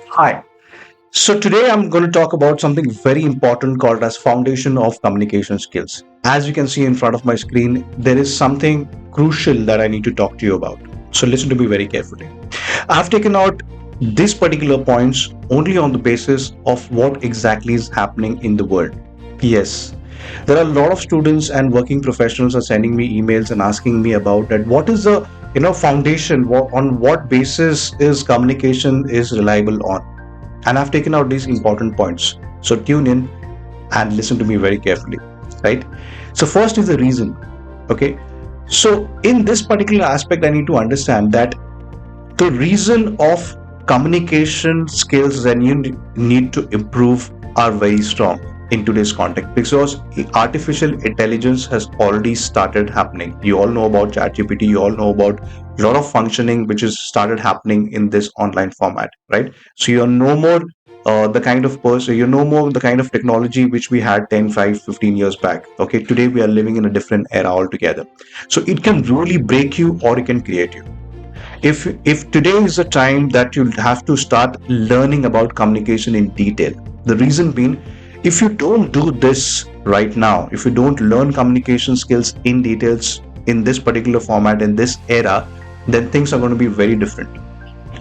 Hi. So today I'm going to talk about something very important called as foundation of communication skills. As you can see in front of my screen, there is something crucial that I need to talk to you about. So listen to me very carefully. I've taken out these particular points only on the basis of what exactly is happening in the world. Yes, there are a lot of students and working professionals are sending me emails and asking me about that. What is the foundation? On what basis is communication is reliable on? And I've taken out these important points. So tune in and listen to me very carefully, right? So first is the reason. Okay. So in this particular aspect, I need to understand that the reason of communication skills that you need to improve are very strong in today's context because artificial intelligence has already started happening. You all know about ChatGPT, you all know about a lot of functioning which has started happening in this online format, right? So you're no more the kind of person, you're no more the kind of technology which we had 10, 5, 15 years back. Okay, today we are living in a different era altogether. So it can really break you or it can create you. If today is the time that you have to start learning about communication in detail, the reason being, if you don't do this right now, if you don't learn communication skills in details in this particular format in this era, then things are going to be very different.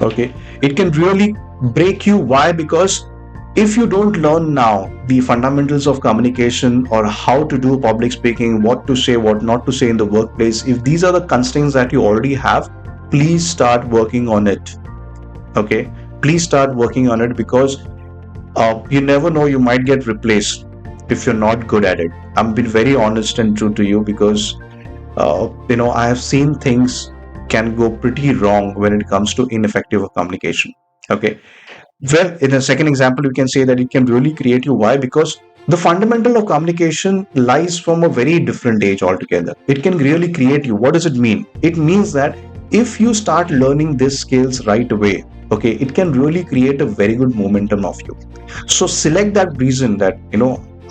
Okay, it can really break you. Why? Because if you don't learn now the fundamentals of communication or how to do public speaking, what to say, what not to say in the workplace, if these are the constraints that you already have, please start working on it. Okay, please start working on it because you never know, you might get replaced if you're not good at it. I'm being very honest and true to you because I have seen things can go pretty wrong when it comes to ineffective communication. Okay, well, in a second example, we can say that it can really create you. Why? Because the fundamental of communication lies from a very different age altogether. It can really create you. What does it mean? It means that if you start learning these skills right away, okay, it can really create a very good momentum of you. So select that reason that,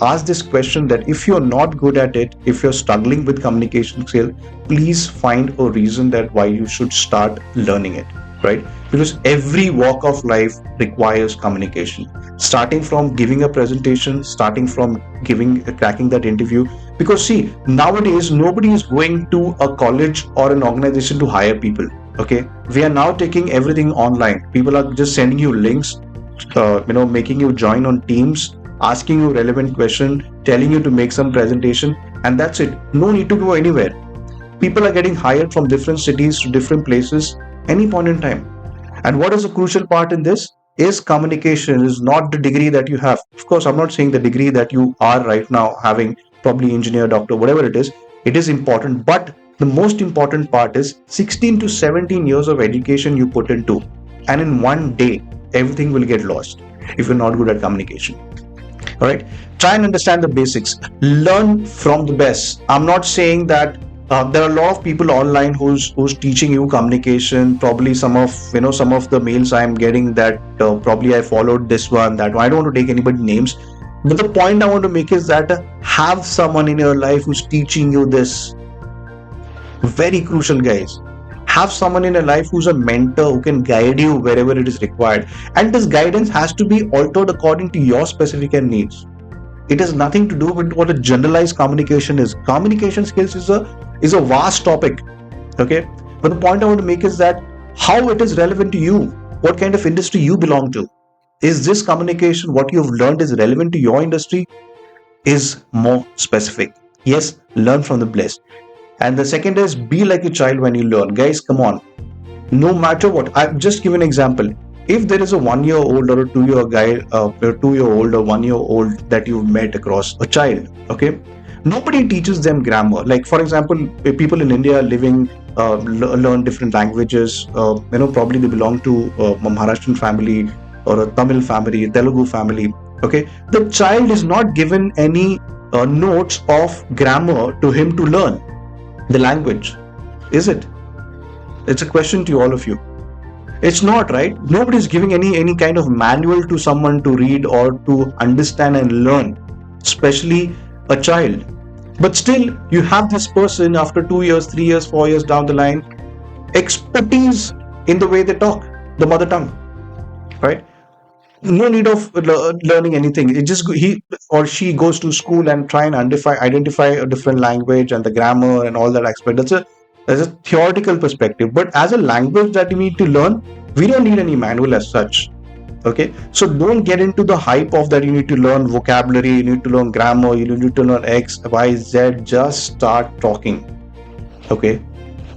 ask this question that if you're not good at it, if you're struggling with communication skill, please find a reason that why you should start learning it, right? Because every walk of life requires communication, starting from giving a presentation, starting from giving cracking that interview. Because see, nowadays nobody is going to a college or an organization to hire people. Okay, we are now taking everything online. People are just sending you links, making you join on teams, asking you relevant question, telling you to make some presentation, and that's it. No need to go anywhere. People are getting hired from different cities to different places any point in time. And what is the crucial part in this is communication is not the degree that you have. Of course, I'm not saying the degree that you are right now having, probably engineer, doctor, whatever it is important. But the most important part is 16 to 17 years of education you put into. And in one day, everything will get lost if you're not good at communication. All right, try and understand the basics, learn from the best. I'm not saying that there are a lot of people online who's teaching you communication. Probably some of the mails I'm getting that probably I followed this one, that one. I don't want to take anybody names, but the point I want to make is that have someone in your life who's teaching you this. Very crucial, guys. Have someone in your life who's a mentor who can guide you wherever it is required, and this guidance has to be altered according to your specific needs. It has nothing to do with what a generalized communication is. Communication skills is a vast topic. Okay, but the point I want to make is that how it is relevant to you, what kind of industry you belong to. Is this communication, what you've learned, is relevant to your industry? Is more specific. Yes, learn from the blessed. And the second is be like a child when you learn. Guys, come on, no matter what. I've just given an example. If there is a 1 year old or a 2 year guy, a 2 year old or 1 year old that you've met across, a child, okay, nobody teaches them grammar. Like for example, people in India living learn different languages. Probably they belong to a Maharashtrian family or a Tamil family, a Telugu family. Okay, the child is not given any notes of grammar to him to learn the language, is it? It's a question to all of you. It's not, right? Nobody's giving any kind of manual to someone to read or to understand and learn, especially a child. But still, you have this person after 2 years, 3 years, 4 years down the line, expertise in the way they talk, the mother tongue, right? No need of learning anything. It just he or she goes to school and try and identify a different language and the grammar and all that aspect. That's a theoretical perspective. But as a language that you need to learn, we don't need any manual as such. Okay, so don't get into the hype of that. You need to learn vocabulary, you need to learn grammar, you need to learn X, Y, Z. Just start talking. Okay,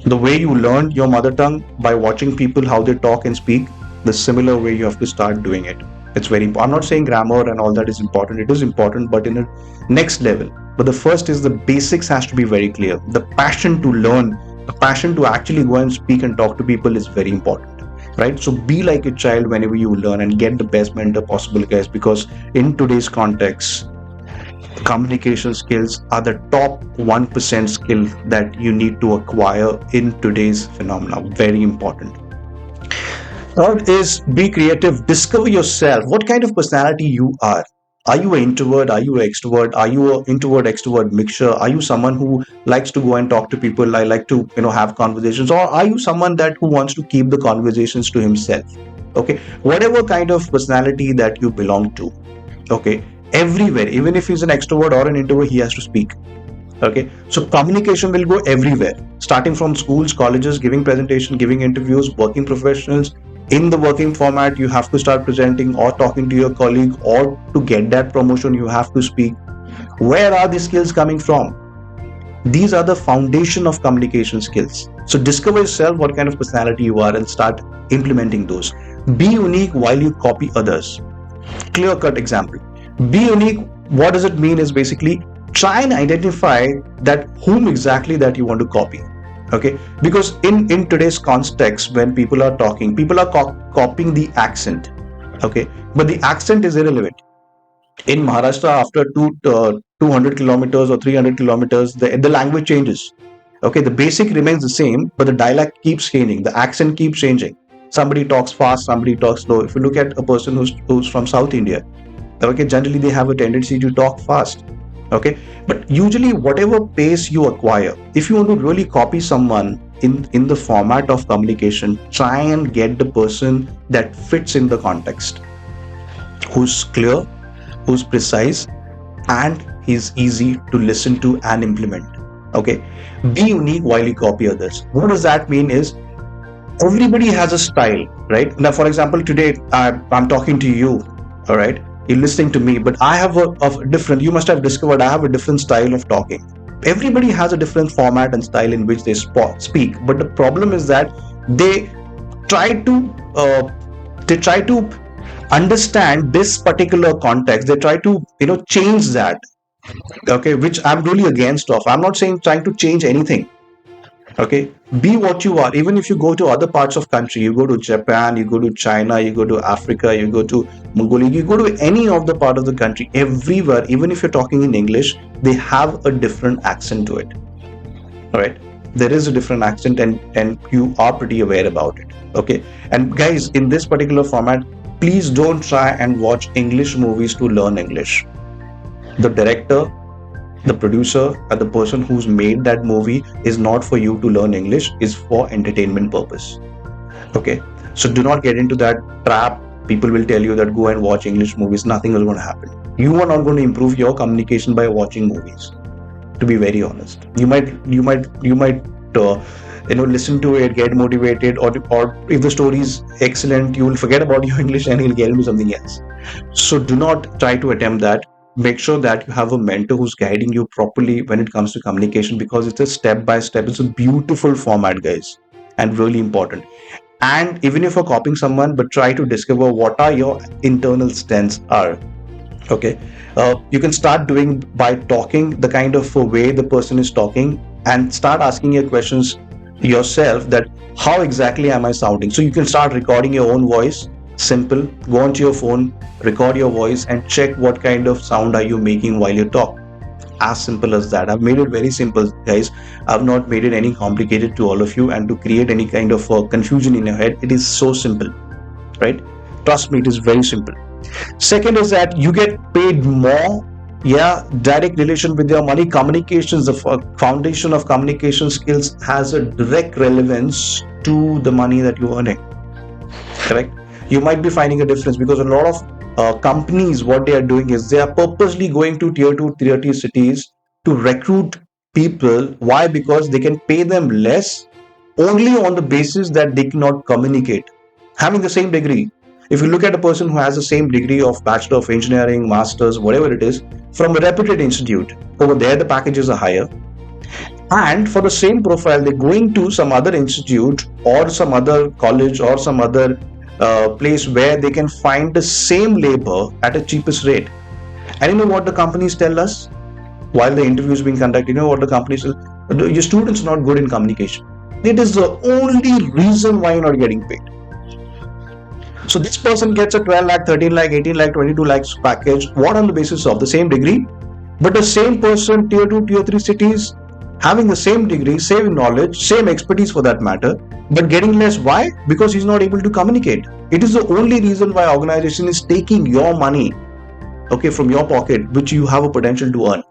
the way you learned your mother tongue by watching people how they talk and speak, the similar way you have to start doing it. It's very important. I'm not saying grammar and all that is important. It is important, but in a next level. But the first is the basics has to be very clear. The passion to learn, the passion to actually go and speak and talk to people is very important. Right? So be like a child whenever you learn and get the best mentor possible, guys, because in today's context, communication skills are the top 1% skill that you need to acquire in today's phenomena. Very important. Third is be creative. Discover yourself. What kind of personality you are. Are you an introvert? Are you an extrovert? Are you an introvert extrovert mixture? Are you someone who likes to go and talk to people? I like to have conversations, or are you someone that who wants to keep the conversations to himself? Okay, whatever kind of personality that you belong to. Okay, everywhere, even if he's an extrovert or an introvert, he has to speak. Okay, so communication will go everywhere, starting from schools, colleges, giving presentation, giving interviews, working professionals. In the working format, you have to start presenting or talking to your colleague, or to get that promotion you have to speak. Where are these skills coming from? These are the foundation of communication skills. So discover yourself, what kind of personality you are, and start implementing those. Be unique while you copy others. Clear cut example. Be unique. What does it mean is basically try and identify that whom exactly that you want to copy. Okay, because in today's context, when people are talking, people are copying the accent. Okay, but the accent is irrelevant. In Maharashtra, after 200 kilometers or 300 kilometers, the language changes. Okay, the basic remains the same, but the dialect keeps changing, the accent keeps changing. Somebody talks fast, somebody talks slow. If you look at a person who's from South India, okay, generally they have a tendency to talk fast. Okay, but usually whatever pace you acquire, if you want to really copy someone in the format of communication, try and get the person that fits in the context, who's clear, who's precise, and he's easy to listen to and implement. Okay, be unique while you copy others. What does that mean is everybody has a style, right? Now, for example, today I'm talking to you, all right? You're listening to me, but I have a different, you must have discovered I have a different style of talking. Everybody has a different format and style in which they speak, but the problem is that they try to understand this particular context. They try to change that. Okay, which I'm really against of. I'm not saying trying to change anything. Okay, be what you are. Even if you go to other parts of country, you go to Japan, you go to China, you go to Africa, you go to Mongolia, you go to any of the part of the country, everywhere, even if you're talking in English, they have a different accent to it. All right, there is a different accent, and you are pretty aware about it. Okay, and guys, in this particular format, please don't try and watch English movies to learn English. The director, the producer, and the person who's made that movie is not for you to learn English, is for entertainment purpose. Okay, so do not get into that trap. People will tell you that go and watch English movies, nothing is going to happen. You are not going to improve your communication by watching movies, to be very honest. You might listen to it, get motivated, or if the story is excellent, you will forget about your English and you'll get into something else. So do not try to attempt that. Make sure that you have a mentor who's guiding you properly when it comes to communication, because it's a step by step. It's a beautiful format, guys, and really important. And even if you're copying someone, but try to discover what are your internal strengths are. Okay, you can start doing by talking the kind of way the person is talking, and start asking your questions yourself, that how exactly am I sounding. So you can start recording your own voice. Simple, go onto your phone, record your voice, and check what kind of sound are you making while you talk. As simple as that. I've made it very simple, guys. I've not made it any complicated to all of you, and to create any kind of confusion in your head. It is so simple, right? Trust me, it is very simple. Second is that you get paid more. Yeah, direct relation with your money. Communications, the foundation of communication skills has a direct relevance to the money that you're earning. Correct? You might be finding a difference because a lot of companies, what they are doing is they are purposely going to tier 2, tier 3 cities to recruit people. Why? Because they can pay them less only on the basis that they cannot communicate. Having the same degree, if you look at a person who has the same degree of Bachelor of Engineering, Masters, whatever it is, from a reputed institute, over there the packages are higher. And for the same profile, they're going to some other institute or some other college or some other place where they can find the same labor at a cheapest rate. And you know what the companies tell us while the interview is being conducted? You know what the companies tell? Your student's not good in communication. It is the only reason why you're not getting paid. So this person gets a 12 lakh, 13 lakh, 18 lakh, 22 lakhs package. What, on the basis of the same degree? But the same person, tier 2, tier 3 cities, having the same degree, same knowledge, same expertise for that matter, but getting less. Why? Because he's not able to communicate. It is the only reason why organization is taking your money, okay, from your pocket, which you have a potential to earn.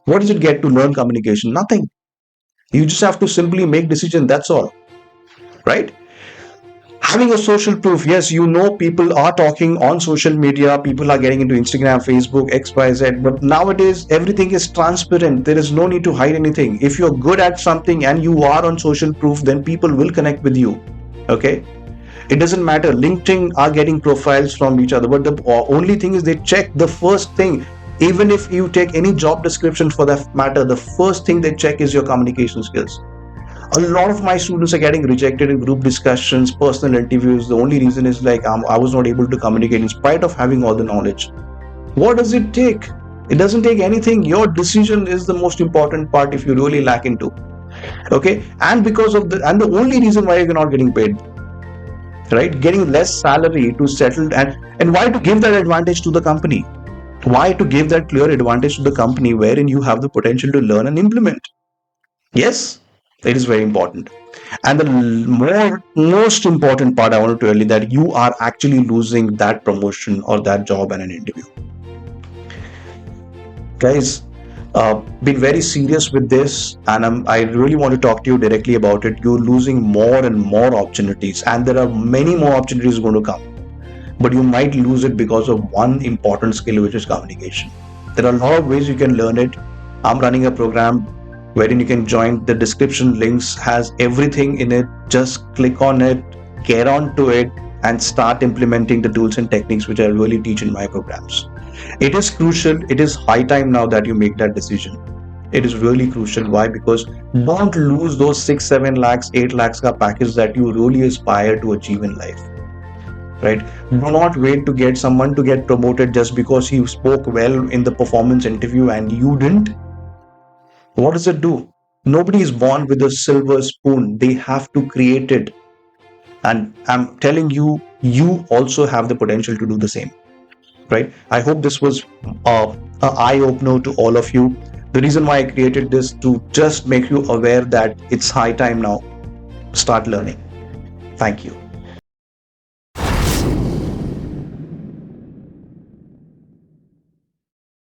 What does it get to learn communication? Nothing. You just have to simply make decision. That's all, right? Having a social proof. Yes, you know, people are talking on social media, people are getting into Instagram, Facebook, XYZ, but nowadays everything is transparent. There is no need to hide anything. If you're good at something and you are on social proof, then people will connect with you. Okay, it doesn't matter. LinkedIn are getting profiles from each other, but the only thing is they check the first thing. Even if you take any job description for that matter, the first thing they check is your communication skills. A lot of my students are getting rejected in group discussions, personal interviews. The only reason is like I was not able to communicate in spite of having all the knowledge. What does it take? It doesn't take anything. Your decision is the most important part if you really lack into. Okay, and because of the only reason why you're not getting paid, right? Getting less salary to settle, and why to give that advantage to the company? Why to give that clear advantage to the company wherein you have the potential to learn and implement? Yes, it is very important. And the most important part I want to tell you that you are actually losing that promotion or that job in an interview. Guys, been very serious with this, and I really want to talk to you directly about it. You're losing more and more opportunities, and there are many more opportunities going to come. But you might lose it because of one important skill, which is communication. There are a lot of ways you can learn it. I'm running a program wherein you can join. The description links has everything in it. Just click on it, get on to it, and start implementing the tools and techniques which I really teach in my programs. It is crucial. It is high time now that you make that decision. It is really crucial. Why? Because don't lose those 6, 7 lakhs, 8 lakhs ka package that you really aspire to achieve in life. Right? Do not wait to get someone to get promoted just because he spoke well in the performance interview and you didn't. What does it do? Nobody is born with a silver spoon. They have to create it. And I'm telling you, you also have the potential to do the same. Right? I hope this was an eye opener to all of you. The reason why I created this to just make you aware that it's high time now. Start learning. Thank you.